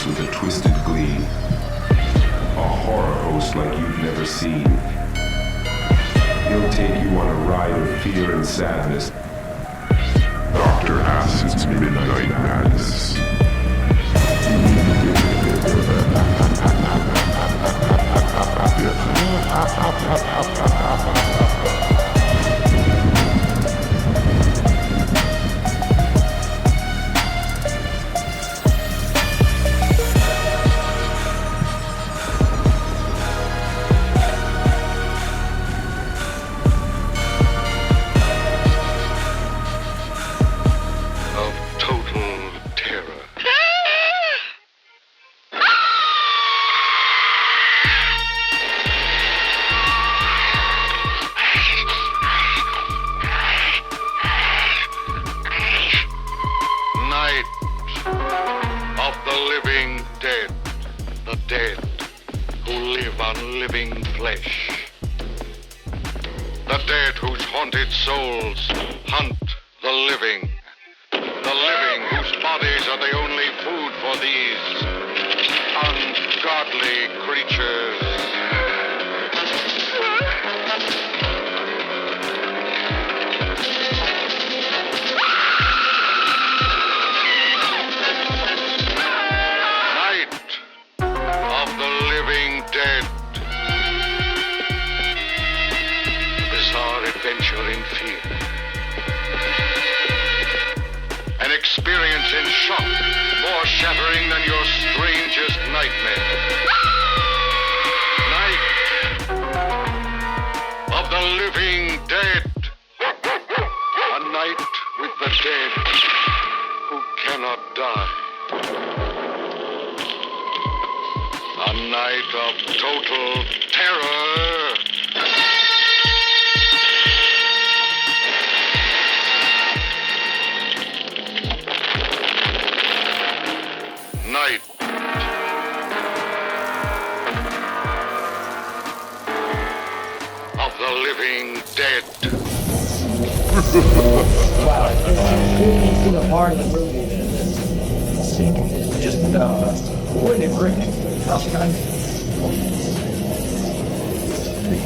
with a twisted glee. A horror host like you've never seen. He'll take you on a ride of fear and sadness. Dr. Acid's Midnight Madness.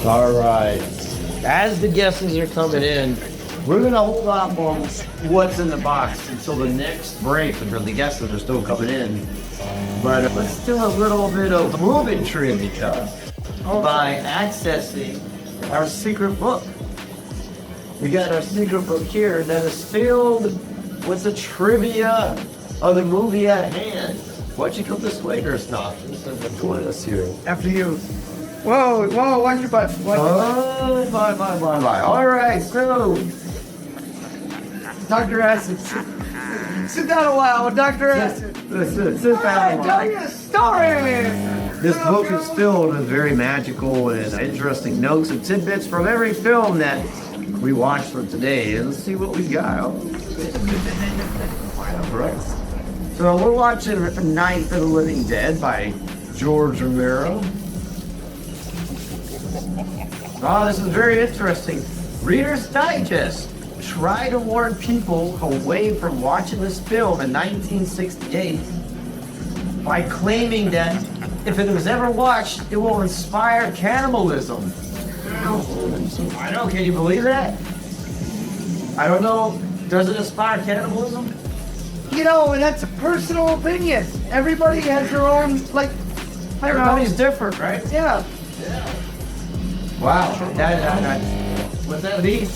All right. As the guesses are coming in, we're going to hold off on what's in the box until the next break, until the guesses are still coming in. But let's do a little bit of movie trivia by accessing our secret book. We got our secret book here that is filled with the trivia of the movie at hand. Why don't you come this way, Gersthoff, and join us here? After you. Whoa, watch your butt. Bye. All right, so Dr. Acid, sit down a while, Dr. Acid. Sit down. Tell you a story. This book is filled with very magical and interesting notes and tidbits from every film that we watched for today. And let's see what we got. All right. So we're watching Night of the Living Dead by George Romero. Oh, this is very interesting. Reader's Digest tried to warn people away from watching this film in 1968 by claiming that if it was ever watched, it will inspire cannibalism. I know, can you believe that? I don't know, does it inspire cannibalism? You know, that's a personal opinion. Everybody has their own, Everybody's different, right? Yeah. Wow. What's that mean?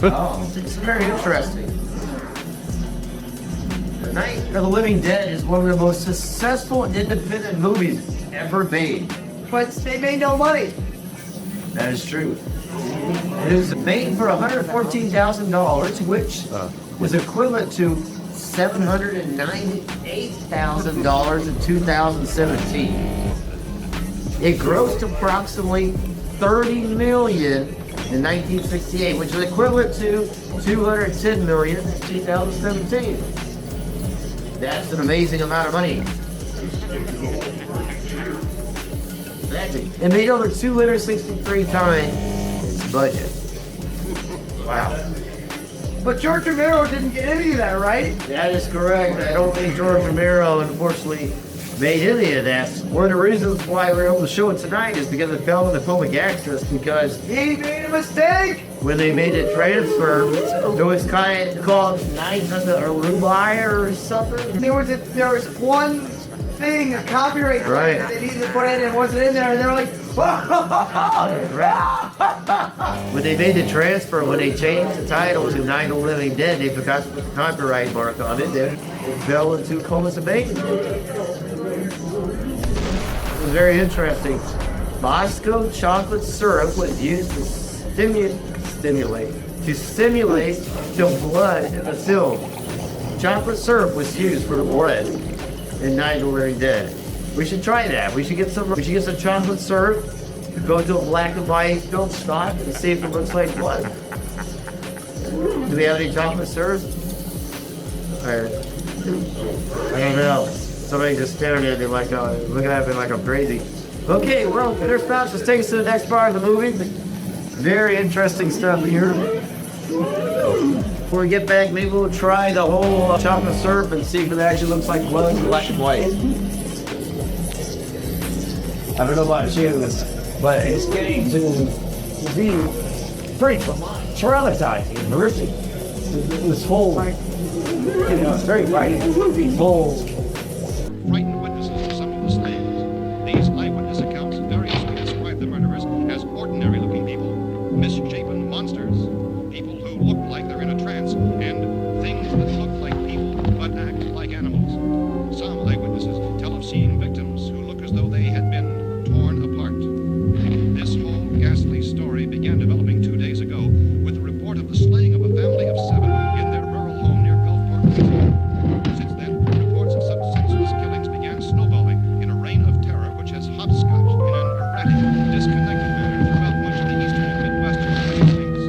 Oh, it's very interesting. The Night of the Living Dead is one of the most successful independent movies ever made. But they made no money. That is true. It was made for $114,000, which was equivalent to $798,000 in 2017. It grossed approximately $30 million in 1968, which is equivalent to $210 million in 2017. That's an amazing amount of money. It made over 263 times its budget. Wow. But George Romero didn't get any of that, right? That is correct. I don't think George Romero, unfortunately, made any of that. One of the reasons why we're able to show it tonight is because it fell into public access, because He made a mistake. when they made the transfer, there was kind of called 900 or something. There was one thing, a copyright thing Right. that they needed to put in and it wasn't in there, and they were like, When they made the transfer, when they changed the title to Night of the Living Dead, they forgot to put the copyright mark on it. Then it fell into comas abandonment. It was very interesting. Bosco chocolate syrup was used to simulate the blood in the film. Chocolate syrup was used for the blood in Night of the Living Dead. We should try that. We should get some chocolate syrup, go to a black and white film stock and see if it looks like blood. Do we have any chocolate syrup? I don't know. Somebody just staring at me like, looking at me like I'm crazy. Okay, well, there's Spouse. Let's take us to the next part of the movie. Very interesting stuff here. Before we get back, maybe we'll try the whole chocolate syrup and see if it actually looks like blood in black and white. I don't know about you, but it's getting to be pretty traumatizing and horrific. This whole, it's very frightening. Whole. Frightened witnesses of some of the slayings. These eyewitness accounts variously describe the murderers as ordinary-looking people, misshapen monsters, people who look like they're in a trance, and things that look like people but act like animals. Some eyewitnesses tell of seeing victims who look as though they had been torn apart. This whole ghastly story began developing 2 days ago with the report of the slaying of a family of 7 in their rural home near Gulfport, Louisiana. Since then, reports of such senseless killings began snowballing in a reign of terror which has hopscotched in an erratic, disconnected manner throughout much of the eastern and midwestern United States.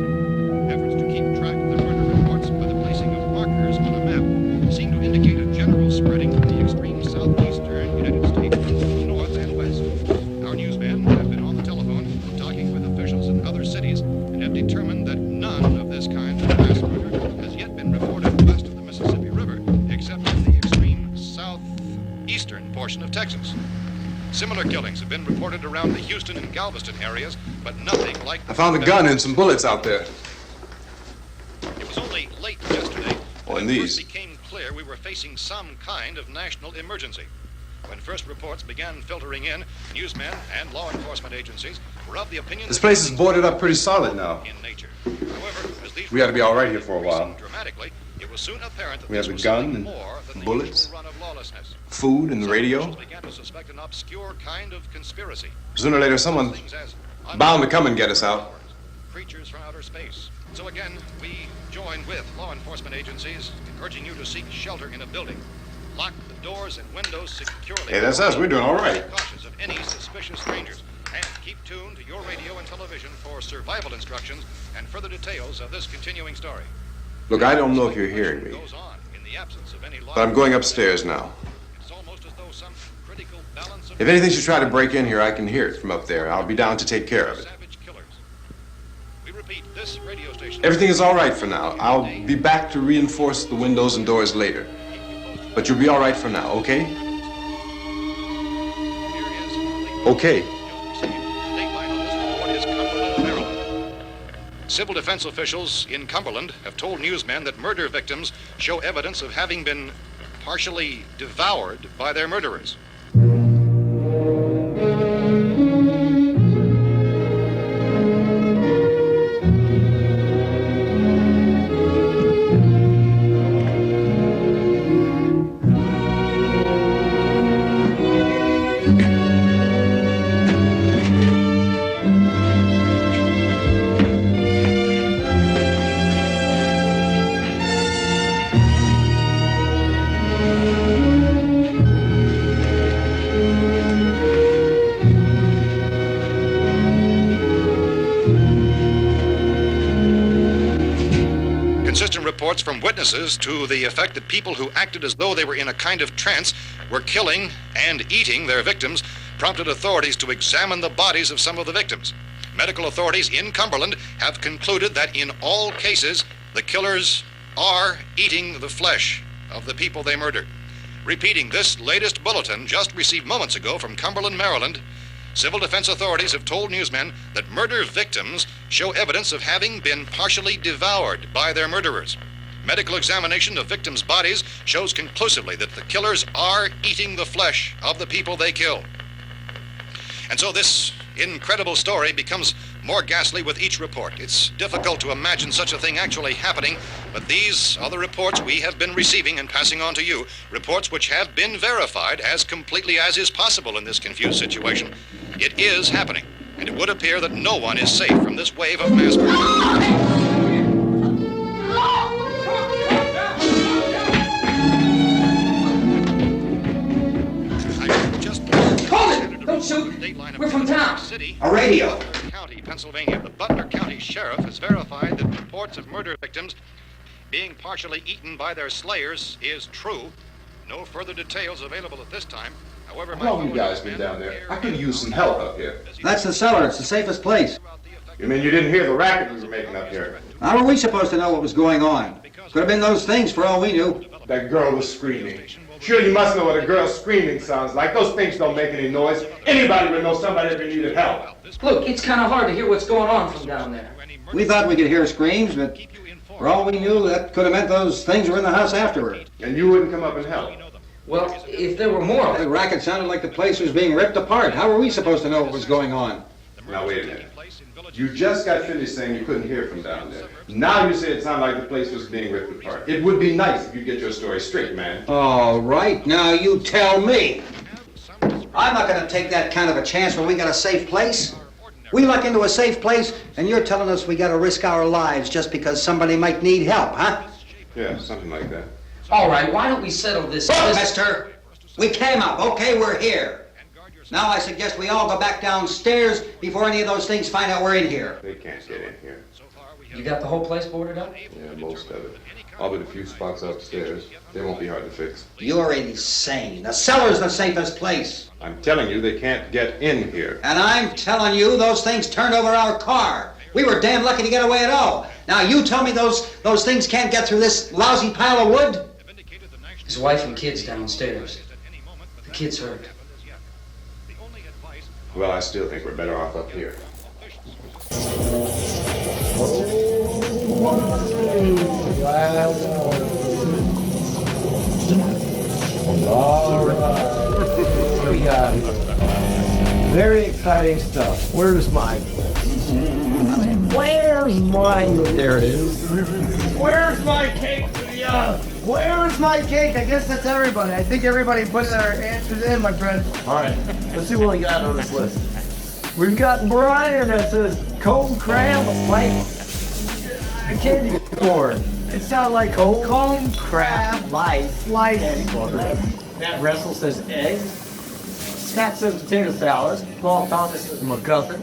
Efforts to keep track of the murder reports by the placing of markers on a map seem to indicate a general spreading from the extreme southeastern United States to the north and west. Our newsmen have been on the telephone talking with officials in other cities and have determined that none of this kind of mass murder has yet been reported west of the Mississippi River, except in the extreme southeastern portion of Texas. Similar killings have been reported around the Houston and Galveston areas, but nothing like I found a gun and some bullets out there. It was only late yesterday Oh, that and it these. first became clear we were facing some kind of national emergency. When first reports began filtering in, newsmen and law enforcement agencies were of the opinion This that place is boarded up pretty solid now. in nature. However, as these We ought to be all right here reports for a while. increased dramatically, it was soon apparent that We this have a was gun something and more than the bullets. usual run of lawlessness. Food and the Some radio. officials began to suspect an obscure kind of conspiracy. Sooner or later, someone's Things as bound to come and get us out. creatures from outer space. So again, we join with law enforcement agencies in urging you to seek shelter in a building. Lock the doors and windows securely. Hey, that's us. We're doing all right. Be cautious of any suspicious strangers. And keep tuned to your radio and television for survival instructions and further details of this continuing story. Look, I don't know if you're hearing me, Goes on in the absence of any law. but I'm going upstairs now. It's almost as though some critical balance of If anything should try to break in here, I can hear it from up there. I'll be down to take care of it. savage killers. We repeat, this radio station. Everything is all right for now. I'll be back to reinforce the windows and doors later. But you'll be all right for now, okay? Okay. Dateline on this report is Cumberland, Maryland. Civil defense officials in Cumberland have told newsmen that murder victims show evidence of having been partially devoured by their murderers. Consistent reports from witnesses to the effect that people who acted as though they were in a kind of trance were killing and eating their victims prompted authorities to examine the bodies of some of the victims. Medical authorities in Cumberland have concluded that in all cases, the killers are eating the flesh of the people they murder. Repeating this latest bulletin just received moments ago from Cumberland, Maryland, civil defense authorities have told newsmen that murder victims show evidence of having been partially devoured by their murderers. Medical examination of victims' bodies shows conclusively that the killers are eating the flesh of the people they kill. And so this incredible story becomes more ghastly with each report. It's difficult to imagine such a thing actually happening, but these are the reports we have been receiving and passing on to you, reports which have been verified as completely as is possible in this confused situation. It is happening, and it would appear that no one is safe from this wave of mass murder. Don't shoot! We're from town. A radio. County, Pennsylvania. The Butler County Sheriff has verified that reports of murder victims being partially eaten by their slayers is true. No further details available at this time. However, how long you guys been down there? I could use some help up here. That's the cellar. It's the safest place. You mean you didn't hear the racket we were making up here? How were we supposed to know what was going on? Could have been those things for all we knew. That girl was screaming. Sure, you must know what a girl screaming sounds like. Those things don't make any noise. Anybody would know somebody ever needed help. Look, it's kind of hard to hear what's going on from down there. We thought we could hear screams, but for all we knew, that could have meant those things were in the house afterward. And you wouldn't come up and help? Well, if there were more... The racket sounded like the place was being ripped apart. How were we supposed to know what was going on? Now, wait a minute. You just got finished saying you couldn't hear from down there. Now you say it sounded like the place was being ripped apart. It would be nice if you get your story straight, man. All right, now you tell me. I'm not going to take that kind of a chance when we got a safe place. We luck into a safe place, and you're telling us we got to risk our lives just because somebody might need help, huh? Yeah, something like that. All right, why don't we settle this... Look, mister, we came up, okay, we're here. Now I suggest we all go back downstairs before any of those things find out we're in here. They can't get in here. You got the whole place boarded up? Yeah, most of it. All but a few spots upstairs. They won't be hard to fix. You're insane. The cellar's the safest place. I'm telling you, they can't get in here. And I'm telling you, those things turned over our car. We were damn lucky to get away at all. Now you tell me those things can't get through this lousy pile of wood? His wife and kids downstairs. The kid's hurt. Well, I still think we're better off up here. All right. We got very exciting stuff. Where's my... Where's my... There it is. Where's my cake? Yeah. Where's my cake? I guess that's everybody. I think everybody put their answers in, my friend. All right. Let's see what we got on this list. We've got Brian that says cold crab like a candy corn. It sounds like Cold crab lice. Lice. Matt Russell says eggs. Scott says potato salad. Paul Thomas says MacGuffin.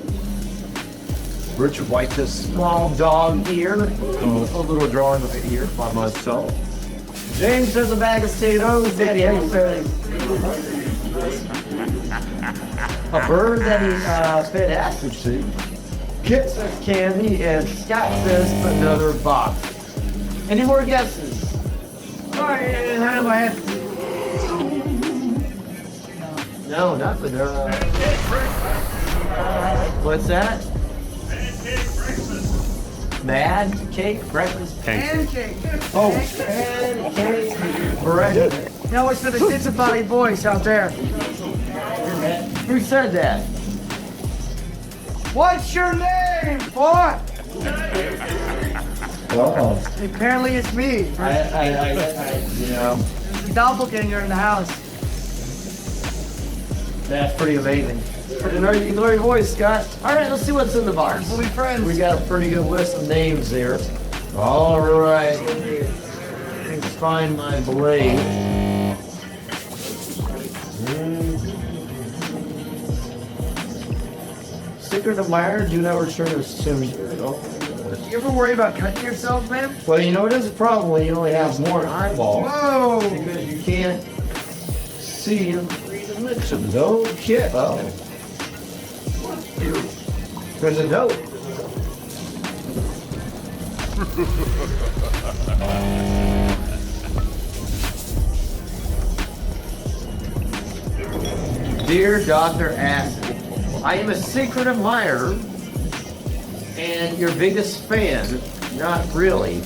Richard White says small dog ear. A little drawing of the ear by myself. James says a bag of potatoes. Daddy Hank says a bird that he fed acid to. Kit says candy, and Scott says another box. Any more guesses? All right, how do I have No, nothing. What's that? Mad cake breakfast. pancake? Oh, pancake breakfast. No, it's for the disembodied voice out there. Who said that? What's your name, boy? Oh, Apparently it's me. you know, There's a doppelganger in the house. that's pretty amazing. Pretty nerdy voice, Scott. All right, let's see what's in the box. We'll be friends. We got a pretty good list of names there. All right. Let's find my blade. Secret admirer, do not return to soon. You ever worry about cutting yourself, man? Well, you know, it is a problem when you only have one eyeball. Whoa! Because you can't see and read the lips of no kid. Oh. There's a note. Dear Dr. Acid, I am a secret admirer and your biggest fan. Not really.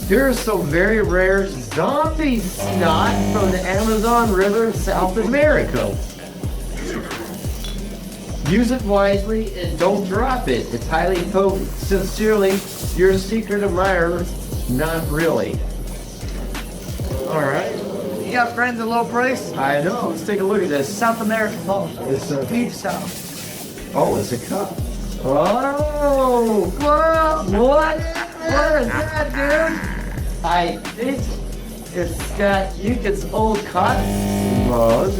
Here's some very rare zombie snot from the Amazon River in South America. Use it wisely and don't drop it. It's highly potent. Sincerely, your secret admirer. Not really. All right. You got friends at low price? I know. Let's take a look at this. South American phone. It's a Deep South. Oh, it's a cup. Oh, what is that, dude? I think it's got Yuka's old cotton mug.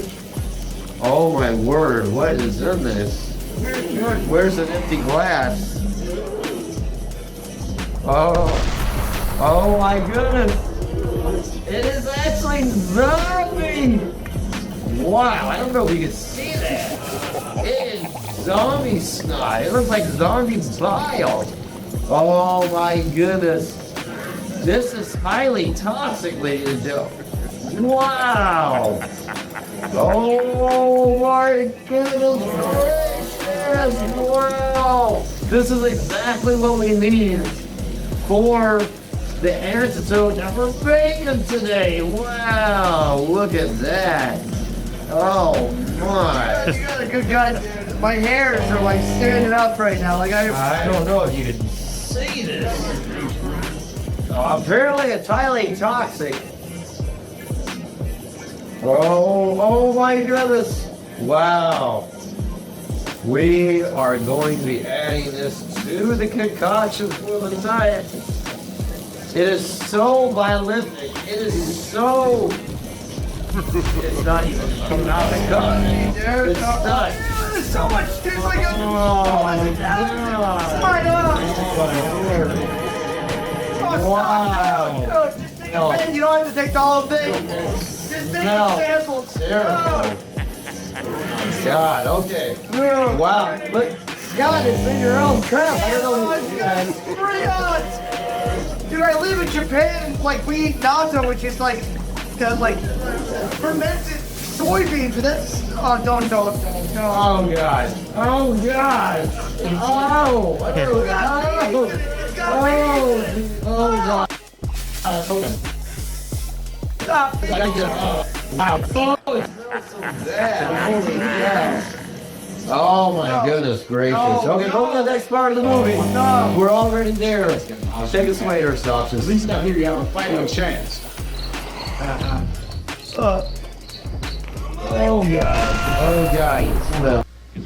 Oh my word, what is in this? Where's an empty glass? Oh my goodness. It is actually zombie. Wow, I don't know if you can see that. It is zombie snot. It looks like zombie bile. Oh my goodness. This is highly toxic, ladies and gentlemen. Wow. Oh my goodness gracious. Wow. This is exactly what we need for the antidote that we're bacon today. Wow. Look at that. Oh my. You got a good guy, dude. My hairs are like standing up right now. Like I don't know if you can see this. Apparently it's highly toxic. Oh my goodness. Wow. We are going to be adding this to the concoction for the diet. It is so prolific. It is so... It's not even coming out of the cup. It's not. There's so much. There's like a... Oh my God. Wow. You don't have to take the whole thing. Just take No. the samples. Terrible. God, okay. Wow. Look, God, it's in your own cup. I don't know what you guys. Dude, I live in Japan. Like, we eat natto, which is like fermented soybeans. But that's... Oh, don't. Oh, God. Oh, God. Oh, God. Stop. Oh my goodness gracious. Okay, go to the next part of the movie. We're already there. Take us away, or stops. At least not here, you have a fighting chance. Oh God.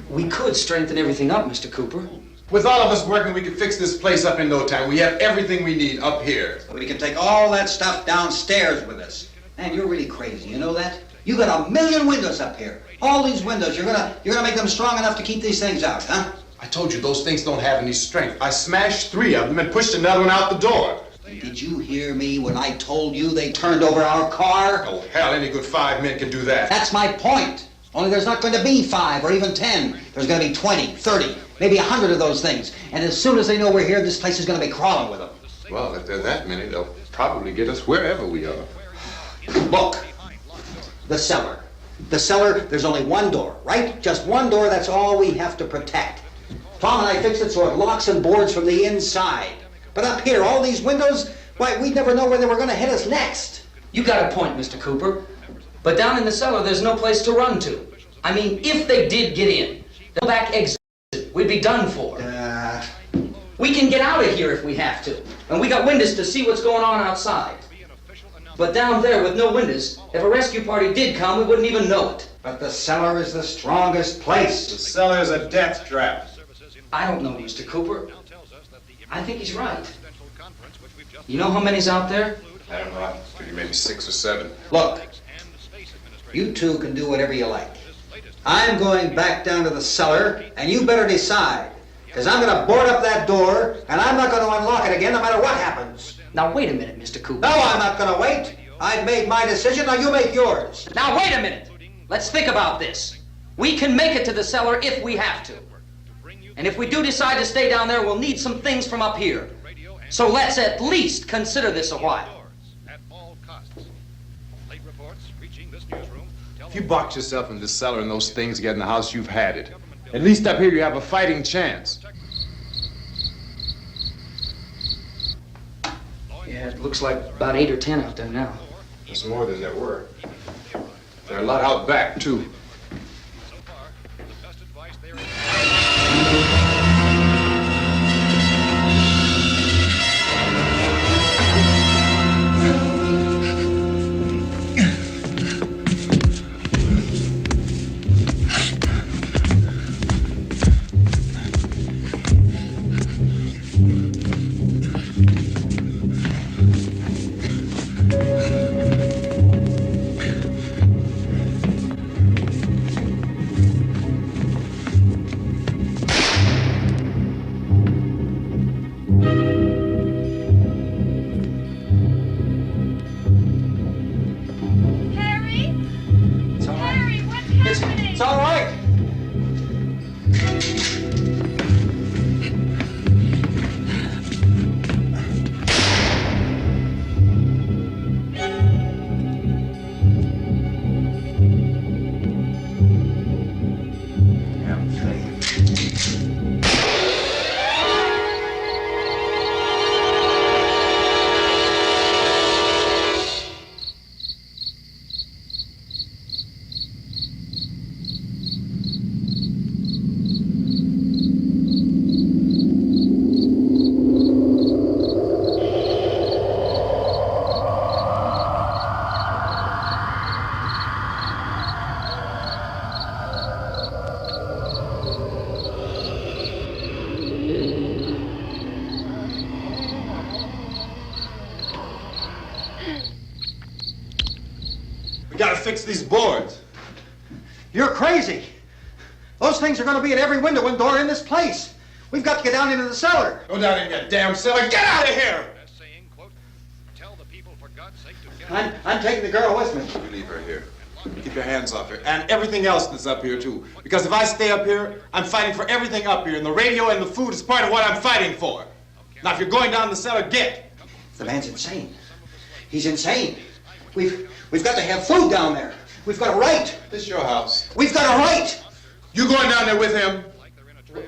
We could strengthen everything up, Mr. Cooper. With all of us working, we can fix this place up in no time. We have everything we need up here. We can take all that stuff downstairs with us. Man, you're really crazy, you know that? You got 1 million windows up here. All these windows, you're gonna make them strong enough to keep these things out, huh? I told you those things don't have any strength. I smashed 3 of them and pushed another one out the door. Did you hear me when I told you they turned over our car? Oh, hell, any good 5 men can do that. That's my point. Only there's not going to be 5 or even 10. There's going to be 20, 30, maybe 100 of those things. And as soon as they know we're here, this place is going to be crawling with them. Well, if there are that many, they'll probably get us wherever we are. Look, the cellar. The cellar, there's only one door, right? Just one door, that's all we have to protect. Tom and I fixed it so it locks and boards from the inside. But up here, all these windows, why, we'd never know where they were going to hit us next. You got a point, Mr. Cooper. But down in the cellar, there's no place to run to. I mean, if they did get in, the back exit, we'd be done for. We can get out of here if we have to. And we got windows to see what's going on outside. But down there with no windows, if a rescue party did come, we wouldn't even know it. But the cellar is the strongest place. The cellar is a death trap. I don't know, Mr. Cooper. I think he's right. You know how many's out there? I don't know. I figure maybe 6 or 7. Look, you two can do whatever you like. I'm going back down to the cellar, and you better decide. Because I'm going to board up that door, and I'm not going to unlock it again no matter what happens. Now, wait a minute, Mr. Cooper. No, I'm not going to wait. I've made my decision, now you make yours. Now, wait a minute. Let's think about this. We can make it to the cellar if we have to. And if we do decide to stay down there, we'll need some things from up here. So let's at least consider this a while. At all costs. Late reports reaching this newsroom tell If you box yourself in the cellar and those things get in the house, you've had it. At least up here you have a fighting chance. Yeah, it looks like about 8 or 10 out there now. There's more than there were. There are a lot out back, too. so far the best advice there is. Harry? It's all right. Harry, what's happening? It's all right. We gotta fix these boards. You're crazy. Those things are going to be at every window and door in this place. We've got to get down into the cellar. Go down in your damn cellar. Get out of here! As saying, quote, tell the people for God's sake to get I'm taking the girl with me. You leave her here. Keep your hands off her. And everything else that's up here, too. Because if I stay up here, I'm fighting for everything up here. And the radio and the food is part of what I'm fighting for. Now, if you're going down the cellar, get. The man's insane. He's insane. We've got to have food down there. We've got a right. This is your house. We've got a right. You going down there with him?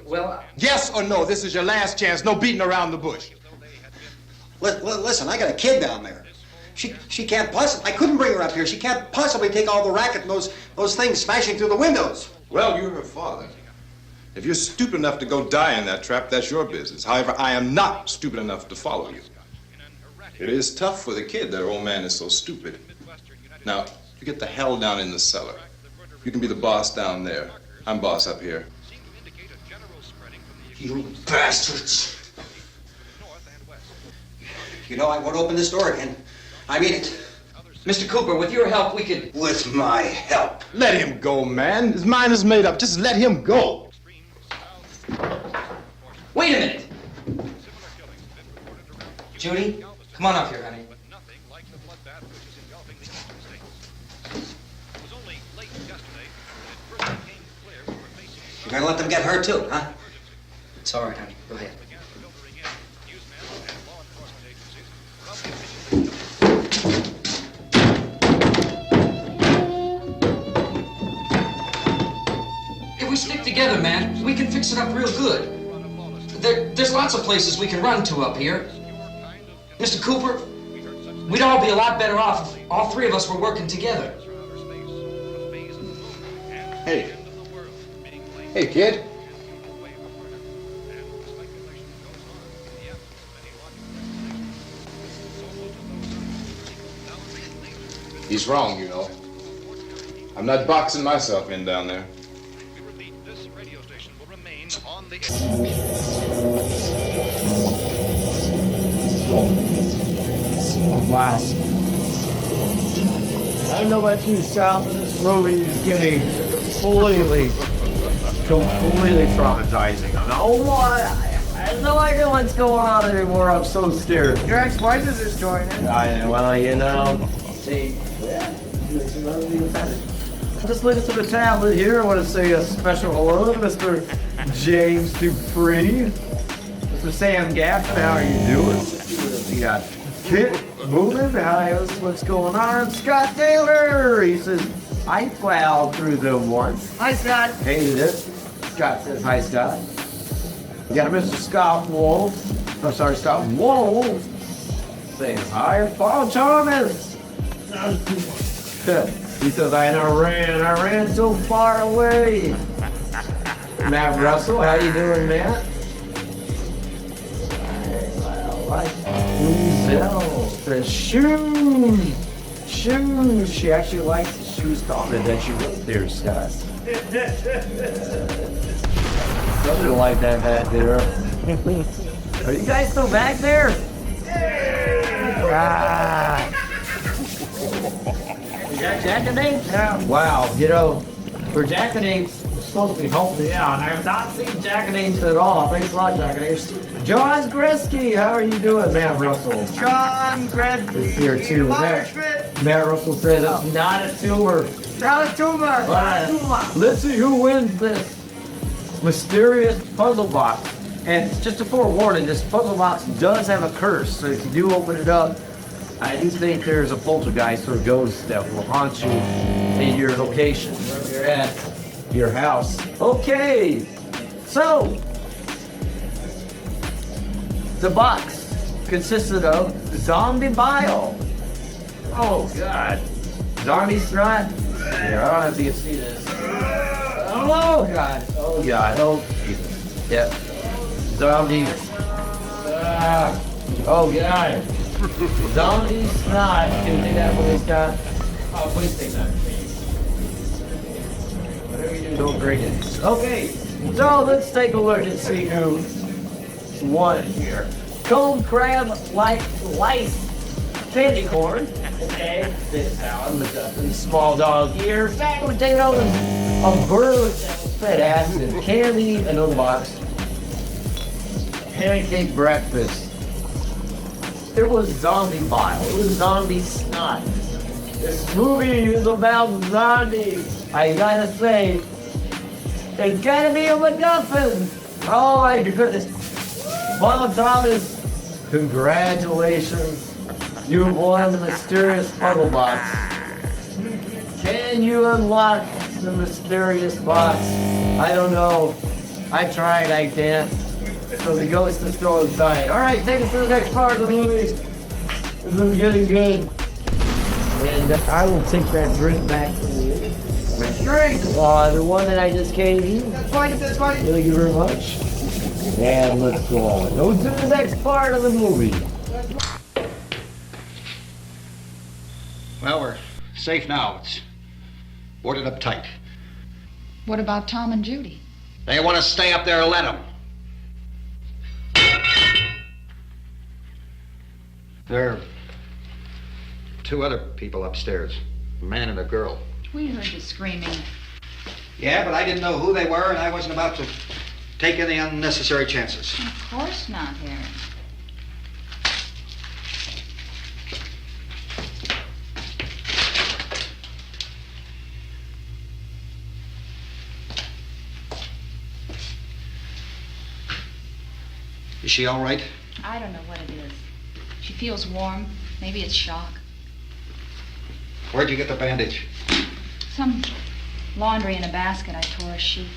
Well, Yes or no? This is your last chance. No beating around the bush. Listen, I got a kid down there. She can't possibly. I couldn't bring her up here. She can't possibly take all the racket and those things smashing through the windows. Well, you're her father. If you're stupid enough to go die in that trap, that's your business. However, I am not stupid enough to follow you. It is tough for the kid that her old man is so stupid. Now, you get the hell down in the cellar. You can be the boss down there. I'm boss up here. You bastards. You know, I won't open this door again. I mean it. Mr. Cooper, with your help, we could... With my help. Let him go, man. His mind is made up. Just let him go. Wait a minute. Judy, come on up here, honey. You're gonna let them get hurt too, huh? It's all right, honey. Go ahead. If we stick together, man, we can fix it up real good. There's lots of places we can run to up here. Mr. Cooper, we'd all be a lot better off if all three of us were working together. Hey. Hey, kid. He's wrong, you know. I'm not boxing myself in down there. We repeat, this radio station will remain on the Wow. I don't know about you, Sal, but this movie is getting completely traumatizing. Oh boy, I have no idea what's going on anymore. I'm so scared. Your ex-wife is just joining. Well, you know, see, Just looking through the tablet here. I want to say a special hello to Mr. James Dupree. Mr. Sam Gaffin, how are you doing? We got Kit moving. Hi, what's going on? Scott Taylor. He says, I plowed through them once. Hi, Scott. Hated it. Scott says, hi, Scott. We got Mr. Scott Wolf. Oh, sorry, Scott Wolf. Saying hi, Paul Thomas. He says, I ran so far away. Matt Russell, how you doing, Matt? Luzelle says, shoes. She actually likes the shoes comment that she wrote there, Scott. Something like that back there. Are you guys still back there? Jackanapes? Yeah. Wow, you know, for jackanapes, we're supposed to be helping you out. I have not seen jackanapes at all. Thanks a lot, jackanapes. John Gresky, how are you doing, Matt Russell? John Gresky. Is here too. Matt Russell says it's not a tumor. Not a tumor. Let's see who wins this mysterious puzzle box. And just a forewarning, this puzzle box does have a curse, so if you do open it up, I do think there's a poltergeist or ghost that will haunt you in your location, wherever you're at your house. Okay, so the box consisted of zombie bile. Oh God, zombie snot. Yeah, I don't have to see this. Oh God, oh God, oh Jesus. Yep, zombie. Oh God. Zombie snot. Can you take that for me, Scott? Oh, please take that. Whatever you do, don't break it. Okay, so let's take a look and see who won here. Cold crab like lice candy corn. Okay, this salad with the small dog here. Sack potatoes, a bird fed ass and candy, another box. Pancake breakfast. It was zombie bile. It was zombie snot. This movie is about zombies. I gotta say, it's gotta be a MacGuffin. Oh my goodness. Paul Thomas, congratulations. You won the mysterious puzzle box. Can you unlock the mysterious box? I don't know. I tried, I can't. So the ghost is still inside. All right, take us to the next part of the movie. This is getting good. And I will take that drink back to you. Drink! The one that I just gave you. That's fine. Thank you very much. And let's go on. Go to the next part of the movie. Well, we're safe now. It's boarded up tight. What about Tom and Judy? They want to stay up there, let them. There are two other people upstairs, a man and a girl. We heard you screaming. Yeah, but I didn't know who they were, and I wasn't about to take any unnecessary chances. Of course not, Harry. Is she all right? I don't know what it is. She feels warm. Maybe it's shock. Where'd you get the bandage? Some laundry in a basket. I tore a sheet.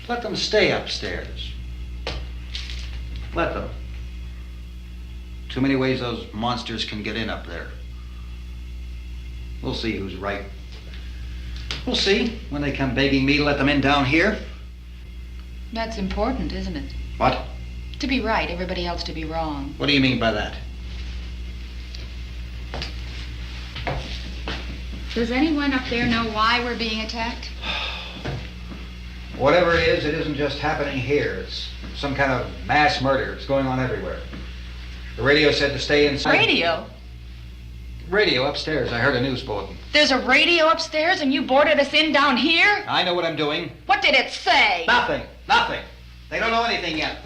Let them stay upstairs. Let them. Too many ways those monsters can get in up there. We'll see who's right. We'll see when they come begging me to let them in down here. That's important, isn't it? What? To be right, everybody else to be wrong. What do you mean by that? Does anyone up there know why we're being attacked? Whatever it isn't just happening here. It's some kind of mass murder. It's going on everywhere. The radio said to stay inside. Radio? Radio upstairs. I heard a news bulletin. There's a radio upstairs and you boarded us in down here? I know what I'm doing. What did it say? Nothing. Nothing. They don't know anything yet.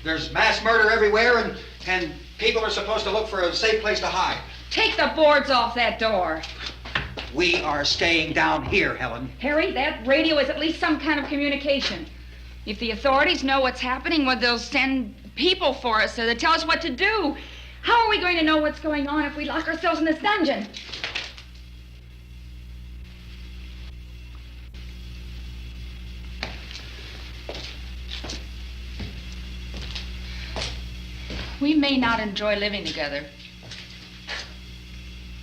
There's mass murder everywhere, and people are supposed to look for a safe place to hide. Take the boards off that door. We are staying down here, Helen. Harry, that radio is at least some kind of communication. If the authorities know what's happening, well, they'll send people for us so they tell us what to do. How are we going to know what's going on if we lock ourselves in this dungeon? We may not enjoy living together,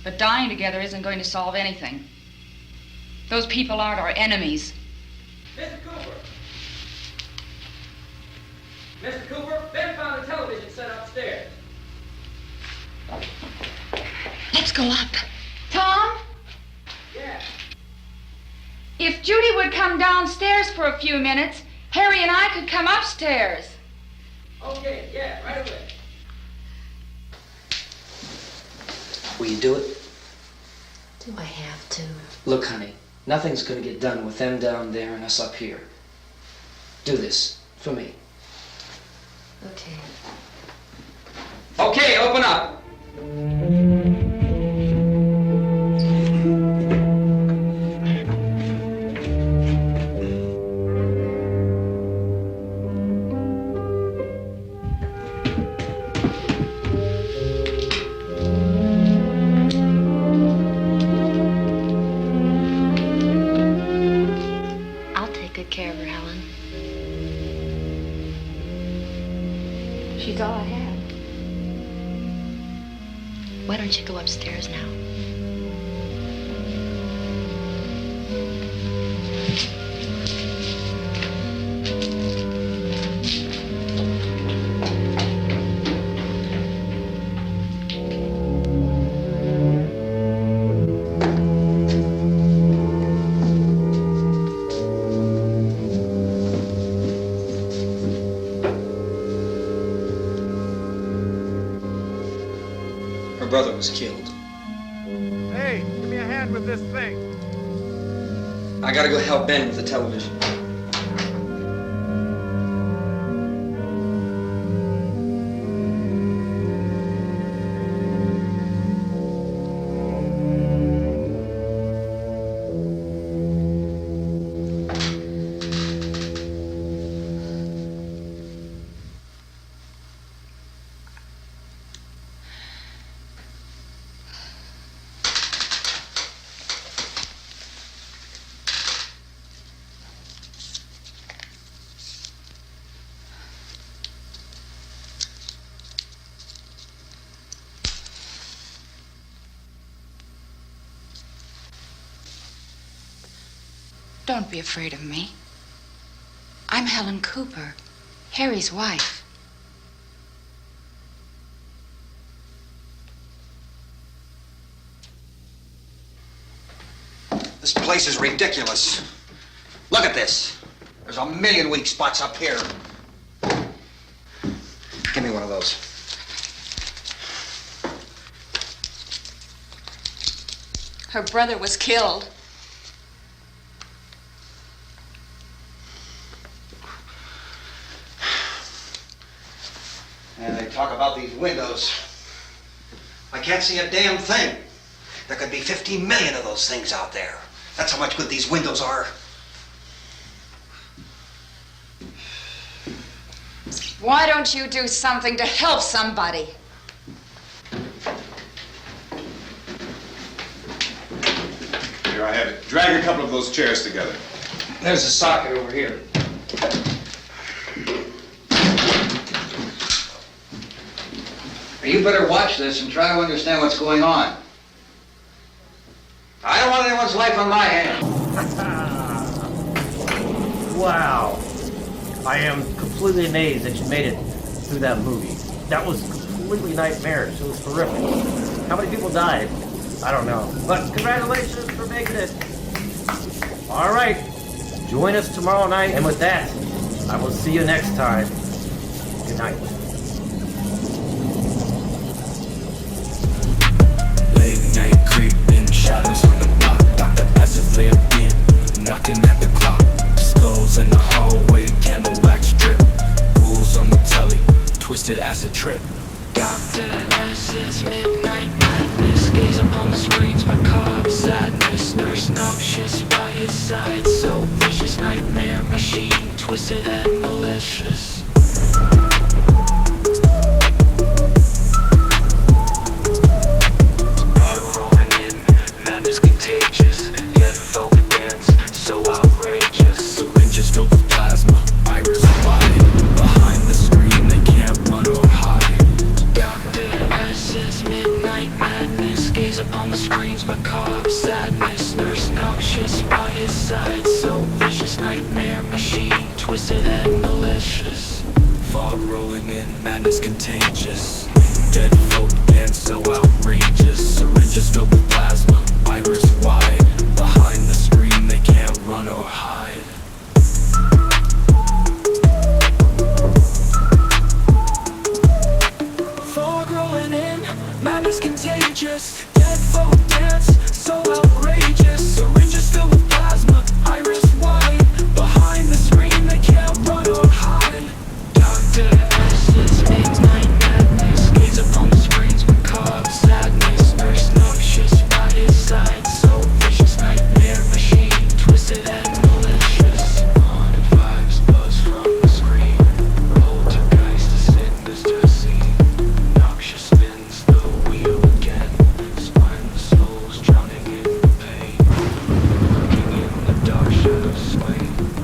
but dying together isn't going to solve anything. Those people aren't our enemies. Mr. Cooper! Mr. Cooper, Ben found a television set upstairs. Let's go up. Tom? Yeah. If Judy would come downstairs for a few minutes, Harry and I could come upstairs. Okay, yeah, right away. Will you do it? Do I have to? Look, honey, nothing's gonna get done with them down there and us up here. Do this for me. Okay. Okay, open up. I'll take good care of her, Helen. She's all I have. Why don't you go upstairs now? Her brother was killed. Hey, give me a hand with this thing. I gotta go help Ben with the television. Don't be afraid of me. I'm Helen Cooper, Harry's wife. This place is ridiculous. Look at this. There's a million weak spots up here. Give me one of those. Her brother was killed. And they talk about these windows. I can't see a damn thing. There could be 50 million of those things out there. That's how much good these windows are. Why don't you do something to help somebody? Here I have it. Drag a couple of those chairs together. There's a socket over here. You better watch this and try to understand what's going on. I don't want anyone's life on my hands. Wow. I am completely amazed that you made it through that movie. That was completely nightmarish. It was horrific. How many people died? I don't know. But congratulations for making it. All right. Join us tomorrow night. And with that, I will see you next time. Good night. Late night creeping, shadows on the block. Dr. Acid lay again, knocking at the clock. Skulls in the hallway, candle wax strip. Rules on the telly. trip. Dr. S, midnight madness. Gaze upon the screens, macabre sadness. Nurse noxious by his side, so vicious. Nightmare machine, twisted and malicious. Contagious, yet folk dance, so outrageous. Syringes filled with plasma, iris wide. Behind the screen they can't run or hide. Dr. S's midnight madness. Gaze upon the screens, macabre sadness. Nurse noxious by his side, so vicious. Nightmare machine, twisted and malicious. Fog rolling in, madness contagious. Dead folk dance, so outrageous. Syringes filled with plasma, iris wide. Behind the screen they can't run or hide. Fog rolling in, madness contagious. Dead folk dance, so outrageous. Syringes filled with plasma, iris wide. Behind the screen they can't run or hide. Dr. S's midnight madness. Gaze upon the screens, macabre sadness. Nurse noxious by his side, so vicious. Nightmare machine, twisted and malicious. Haunted vibes buzz from the screen. Poltergeist ascends to the scene. Noxious spins the wheel again. Spineless souls drowning in the pain. Lurking in the dark shadows sway.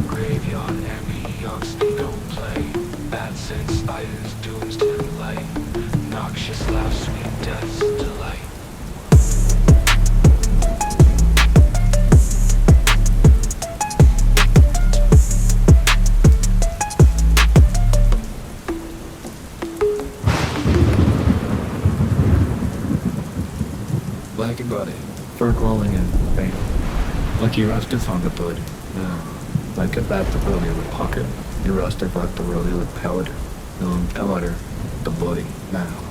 Graveyard ambiance, they don't play. Bad sense spiders, dooms dim light. Noxious laugh, sweet death's delight. Like a body, fur crawling in, pain. Like you rusted on the body. Yeah. Like a bat the body with pocket. You rusted like the rolly with powder. No powder, the body now.